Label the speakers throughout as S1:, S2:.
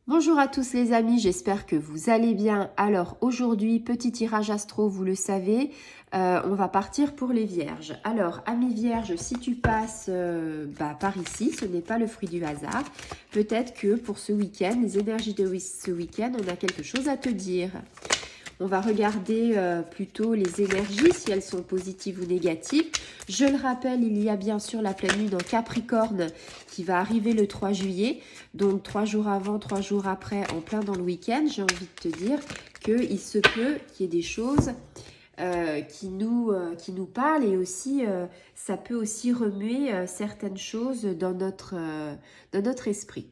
S1: Bonjour à tous les amis, j'espère que vous allez bien. Alors aujourd'hui, petit tirage astro, vous le savez, on va partir pour les vierges. Alors, amis vierges, si tu passes par ici, ce n'est pas le fruit du hasard. Peut-être que pour ce week-end, les énergies de ce week-end, on a quelque chose à te dire. On va regarder plutôt les énergies, si elles sont positives ou négatives. Je le rappelle, il y a bien sûr la pleine lune en Capricorne qui va arriver le 3 juillet. Donc 3 jours avant, 3 jours après, en plein dans le week-end. J'ai envie de te dire qu'il se peut qu'il y ait des choses qui nous parlent et aussi ça peut aussi remuer certaines choses dans notre esprit.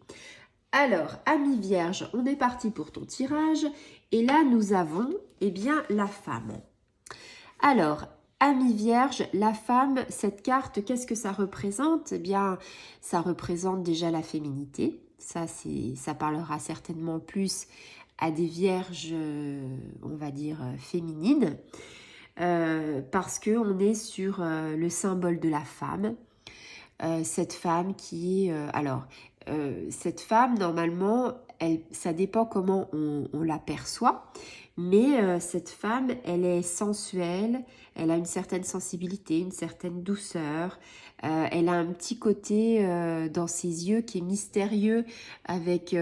S1: Alors, amis vierge, on est parti pour ton tirage. Et là, nous avons, eh bien, la femme. Alors, amis vierge, la femme, cette carte, qu'est-ce que ça représente? Eh bien, ça représente déjà la féminité. Ça parlera certainement plus à des vierges, on va dire, féminines. Parce qu'on est sur le symbole de la femme. Cette femme qui est... cette femme, normalement, ça dépend comment on l'aperçoit, mais cette femme, elle est sensuelle, elle a une certaine sensibilité, une certaine douceur, elle a un petit côté dans ses yeux qui est mystérieux, avec,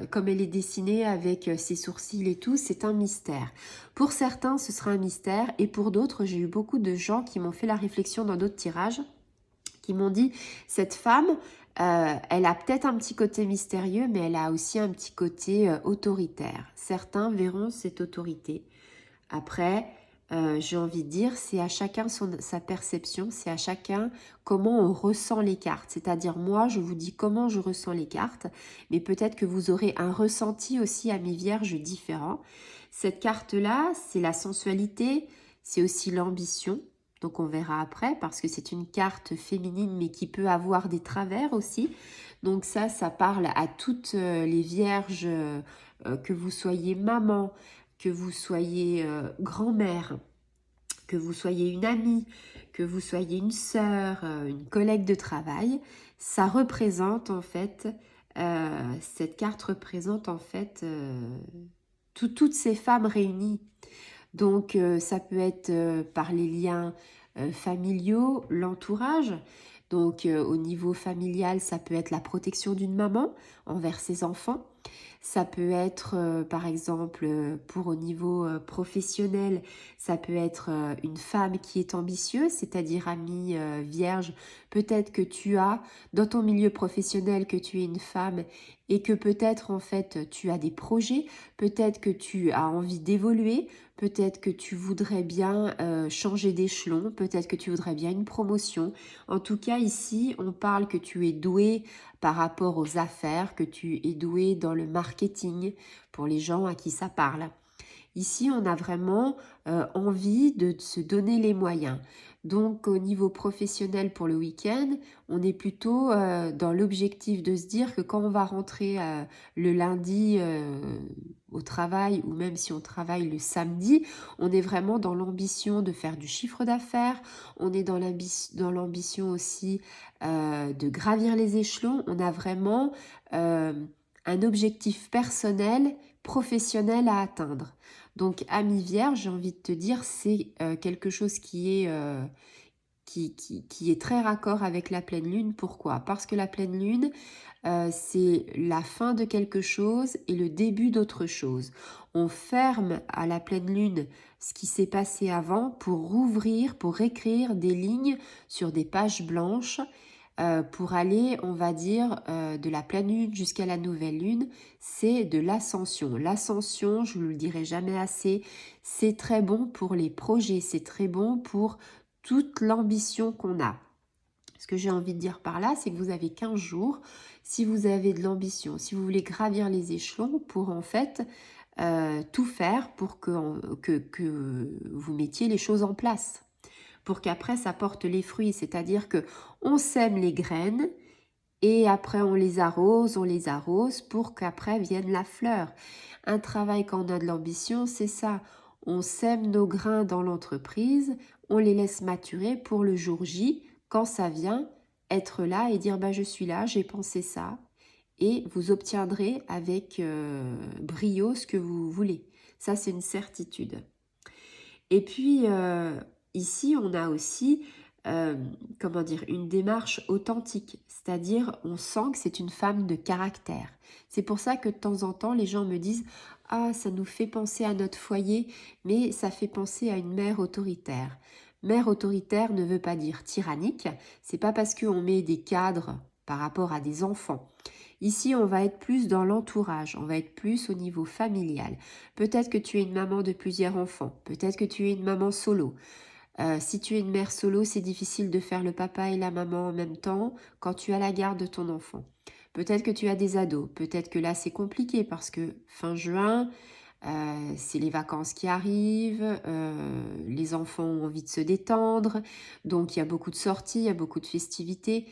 S1: comme elle est dessinée avec ses sourcils et tout, c'est un mystère. Pour certains, ce sera un mystère, et pour d'autres, j'ai eu beaucoup de gens qui m'ont fait la réflexion dans d'autres tirages, qui m'ont dit, cette femme, elle a peut-être un petit côté mystérieux, mais elle a aussi un petit côté autoritaire. Certains verront cette autorité. Après, j'ai envie de dire, c'est à chacun sa perception, c'est à chacun comment on ressent les cartes. C'est-à-dire, moi, je vous dis comment je ressens les cartes, mais peut-être que vous aurez un ressenti aussi, amis vierges, différent. Cette carte-là, c'est la sensualité, c'est aussi l'ambition. Donc on verra après, parce que c'est une carte féminine, mais qui peut avoir des travers aussi. Donc ça parle à toutes les vierges, que vous soyez maman, que vous soyez grand-mère, que vous soyez une amie, que vous soyez une sœur, une collègue de travail. Ça représente en fait, cette carte représente en fait toutes ces femmes réunies. Donc ça peut être par les liens familiaux, l'entourage. Donc au niveau familial, ça peut être la protection d'une maman envers ses enfants. Ça peut être par exemple pour au niveau professionnel, ça peut être une femme qui est ambitieuse, c'est-à-dire amie vierge. Peut-être que tu as dans ton milieu professionnel que tu es une femme et que peut-être en fait tu as des projets, peut-être que tu as envie d'évoluer, peut-être que tu voudrais bien changer d'échelon, peut-être que tu voudrais bien une promotion. En tout cas, ici, on parle que tu es doué par rapport aux affaires, que tu es doué dans le marketing pour les gens à qui ça parle. Ici, on a vraiment envie de se donner les moyens. Donc, au niveau professionnel pour le week-end, on est plutôt dans l'objectif de se dire que quand on va rentrer le lundi au travail, ou même si on travaille le samedi, on est vraiment dans l'ambition de faire du chiffre d'affaires, on est dans l'ambition aussi de gravir les échelons. On a vraiment un objectif personnel, professionnel à atteindre. Donc, ami vierge, j'ai envie de te dire, c'est quelque chose qui est très raccord avec la pleine lune. Pourquoi? Parce que la pleine lune, c'est la fin de quelque chose et le début d'autre chose. On ferme à la pleine lune ce qui s'est passé avant pour rouvrir, pour écrire des lignes sur des pages blanches, pour aller, on va dire, de la pleine lune jusqu'à la nouvelle lune, c'est de l'ascension. L'ascension, je ne le dirai jamais assez, c'est très bon pour les projets, c'est très bon pour toute l'ambition qu'on a. Ce que j'ai envie de dire par là, c'est que vous avez 15 jours, si vous avez de l'ambition, si vous voulez gravir les échelons, pour en fait tout faire pour que vous mettiez les choses en place, pour qu'après ça porte les fruits. C'est-à-dire que on sème les graines et après on les arrose pour qu'après vienne la fleur. Un travail quand on a de l'ambition, c'est ça. On sème nos grains dans l'entreprise, on les laisse maturer pour le jour J, quand ça vient, être là et dire bah, je suis là, j'ai pensé ça. et vous obtiendrez avec brio ce que vous voulez. Ça, c'est une certitude. Et puis, ici, on a aussi, comment dire, une démarche authentique. C'est-à-dire, on sent que c'est une femme de caractère. C'est pour ça que de temps en temps, les gens me disent « Ah, ça nous fait penser à notre foyer, mais ça fait penser à une mère autoritaire. » Mère autoritaire ne veut pas dire tyrannique. C'est pas parce qu'on met des cadres par rapport à des enfants. Ici, on va être plus dans l'entourage, on va être plus au niveau familial. Peut-être que tu es une maman de plusieurs enfants, peut-être que tu es une maman solo. Si tu es une mère solo, c'est difficile de faire le papa et la maman en même temps quand tu as la garde de ton enfant. Peut-être que tu as des ados, peut-être que là c'est compliqué parce que fin juin, c'est les vacances qui arrivent, les enfants ont envie de se détendre, donc il y a beaucoup de sorties, il y a beaucoup de festivités.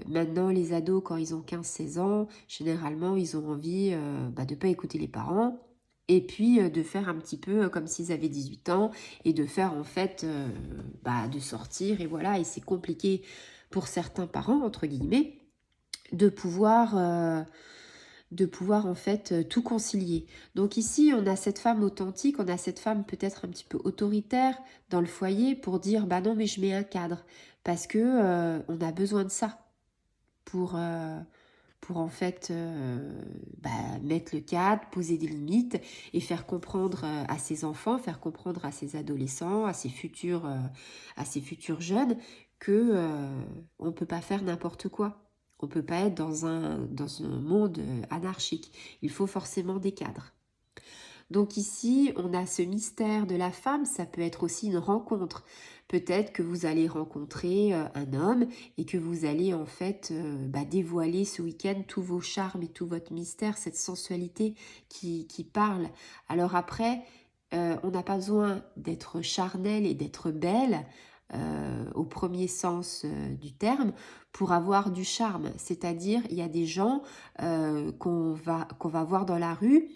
S1: Maintenant, les ados, quand ils ont 15-16 ans, généralement, ils ont envie de ne pas écouter les parents et puis de faire un petit peu comme s'ils avaient 18 ans et de faire en fait, de sortir et voilà. Et c'est compliqué pour certains parents, entre guillemets, de pouvoir en fait tout concilier. Donc ici, on a cette femme authentique, on a cette femme peut-être un petit peu autoritaire dans le foyer pour dire bah non mais je mets un cadre parce que on a besoin de ça pour en fait mettre le cadre, poser des limites et faire comprendre à ses enfants, faire comprendre à ses adolescents, à ses futurs jeunes que on ne peut pas faire n'importe quoi. On ne peut pas être dans un monde anarchique. Il faut forcément des cadres. Donc ici, on a ce mystère de la femme, ça peut être aussi une rencontre. Peut-être que vous allez rencontrer un homme et que vous allez en fait dévoiler ce week-end tous vos charmes et tout votre mystère, cette sensualité qui parle. Alors après, on n'a pas besoin d'être charnel et d'être belle au premier sens du terme pour avoir du charme. C'est-à-dire, il y a des gens qu'on va voir dans la rue.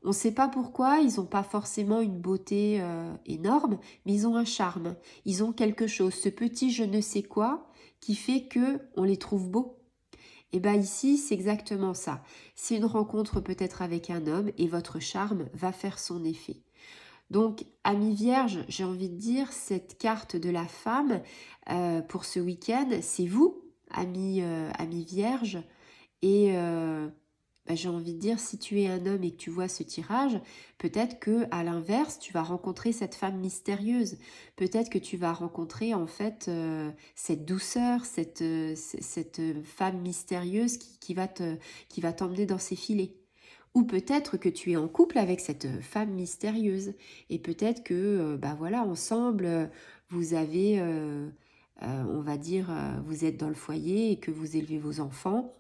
S1: On ne sait pas pourquoi, ils n'ont pas forcément une beauté énorme, mais ils ont un charme. Ils ont quelque chose, ce petit je ne sais quoi qui fait que on les trouve beaux. Et bien ici, c'est exactement ça. C'est une rencontre peut-être avec un homme et votre charme va faire son effet. Donc, amis vierges, j'ai envie de dire, cette carte de la femme pour ce week-end, c'est vous, amis vierges. Et j'ai envie de dire, si tu es un homme et que tu vois ce tirage, peut-être que à l'inverse, tu vas rencontrer cette femme mystérieuse. Peut-être que tu vas rencontrer en fait cette douceur, cette femme mystérieuse qui va t'emmener dans ses filets. Ou peut-être que tu es en couple avec cette femme mystérieuse. Et peut-être que, ensemble, vous avez, on va dire, vous êtes dans le foyer et que vous élevez vos enfants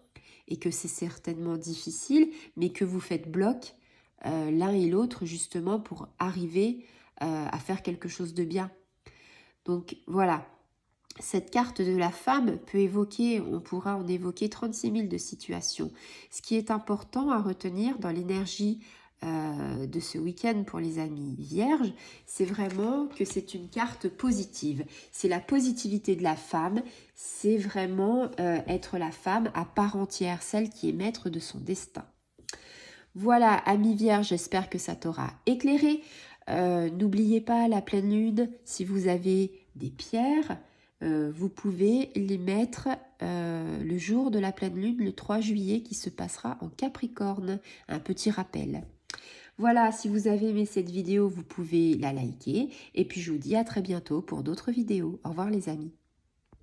S1: et que c'est certainement difficile, mais que vous faites bloc l'un et l'autre justement pour arriver à faire quelque chose de bien. Donc voilà, cette carte de la femme peut évoquer, on pourra en évoquer 36 000 de situations. Ce qui est important à retenir dans l'énergie de ce week-end pour les amis vierges, c'est vraiment que c'est une carte positive. C'est la positivité de la femme, c'est vraiment être la femme à part entière, celle qui est maître de son destin. Voilà, amis vierges, j'espère que ça t'aura éclairé. N'oubliez pas la pleine lune, si vous avez des pierres, vous pouvez les mettre le jour de la pleine lune, le 3 juillet, qui se passera en Capricorne. Un petit rappel. Voilà, si vous avez aimé cette vidéo, vous pouvez la liker. Et puis je vous dis à très bientôt pour d'autres vidéos. Au revoir les amis.